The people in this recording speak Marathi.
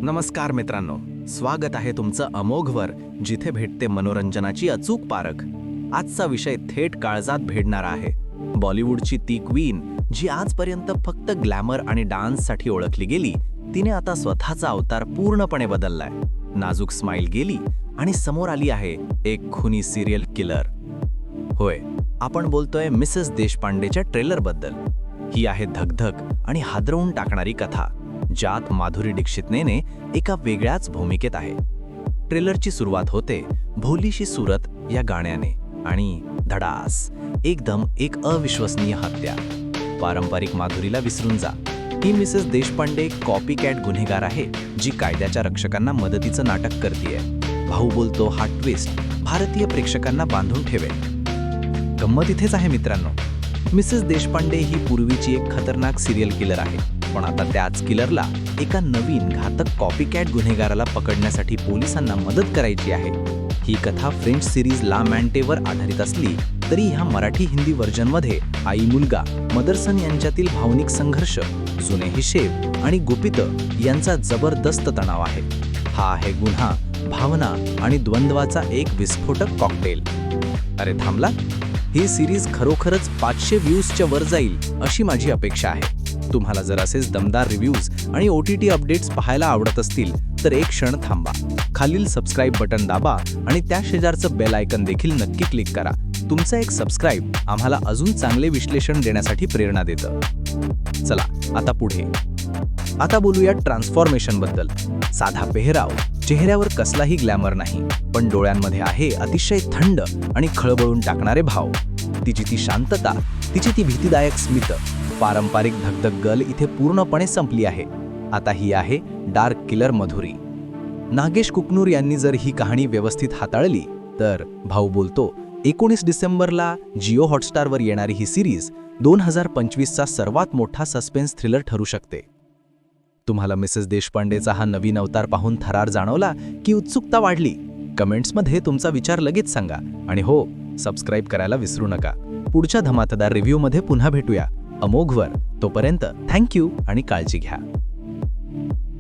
नमस्कार मित्रांनो, स्वागत आहे तुमचं अमोघवर, जिथे भेटते मनोरंजनाची अचूक पारख. आजचा विषय थेट काळजात भेडणारा आहे. बॉलिवूडची ती क्वीन जी आजपर्यंत फक्त ग्लॅमर आणि डान्ससाठी ओळखली गेली, तिने आता स्वतःचा अवतार पूर्णपणे बदललाय. नाजूक स्माईल गेली आणि समोर आली आहे एक खुनी सिरियल किलर. होय, आपण बोलतोय मिसेस देशपांडेच्या ट्रेलरबद्दल. ही आहे धगधग आणि हादरवून टाकणारी कथा, ज्यात माधुरी दीक्षितने एका वेगळ्याच भूमिकेत आहे. ट्रेलरची सुरुवात होते भोलीशी सूरत या गाण्याने आणि धडास एकदम एक अविश्वसनीय हत्या. पारंपरिक माधुरीला विसरून जा. ही मिसेस देशपांडे कॉपी कॅट गुन्हेगार आहे, जी कायद्याच्या रक्षकांना मदतीचं नाटक करतेय. भाऊ बोलतो हा ट्विस्ट भारतीय प्रेक्षकांना बांधून ठेवेल. गंमत इथेच आहे मित्रांनो, मिसेस देशपांडे ही पूर्वीची एक खतरनाक सिरियल किलर आहे, पण आता त्याच किलरला एका नवीन घातक कॉपी कॅट गुन्हेगाराला पकडण्यासाठी पोलिसांना मदत करायची आहे. ही कथा फ्रेंच सिरीज ला मॅन्टेवर आधारित असली तरी ह्या मराठी हिंदी व्हर्जनमध्ये आई मुलगा मदरसन यांच्यातील भावनिक संघर्ष, जुने हिशेब आणि गुपितं यांचा जबरदस्त तणाव आहे. हा आहे गुन्हा, भावना आणि द्वंद्वाचा एक विस्फोटक कॉकटेल. अरे थांबला, ही सिरीज खरोखरच 500 व्ह्यूजच्या वर जाईल अशी माझी अपेक्षा आहे. तुम्हाला जर असेच दमदार रिव्ह्यूज आणि OTT अपडेट्स पाहायला आवडत असतील तर एक क्षण थांबा. खालील सबस्क्राईब बटन दाबा आणि त्या शेजारचं बेल आयकन देखील नक्की क्लिक करा. तुमचं एक सबस्क्राईब आम्हाला अजून चांगले विश्लेषण देण्यासाठी प्रेरणा देतं. चला आता पुढे. आता बोलूया ट्रान्सफॉर्मेशनबद्दल. साधा पेहराव, चेहऱ्यावर कसलाही ग्लॅमर नाही, पण डोळ्यांमध्ये आहे अतिशय थंड आणि खळबळून टाकणारे भाव. तिची ती शांतता, तिची ती भीतीदायक स्मित, पारंपरिक धगधग गर्ल इथे पूर्णपणे संपली आहे. आता ही आहे डार्क किलर माधुरी. नागेश कुकनूर यांनी जर ही कहाणी व्यवस्थित हाताळली तर भाऊ बोलतो 19 डिसेंबरला जिओ हॉटस्टारवर येणारी ही सिरीज 2025चा सर्वात मोठा सस्पेन्स थ्रिलर ठरू शकते. तुम्हाला मिसेस देशपांडेचा हा नवीन अवतार पाहून थरार जाणवला की उत्सुकता वाढली? कमेंट्समध्ये तुमचा विचार लगेच सांगा आणि हो, सबस्क्राईब करायला विसरू नका. पुढच्या धमाकेदार रिव्ह्यूमध्ये पुन्हा भेटूया अमोघवर. तोपर्यंत थँक्यू आणि काळजी घ्या.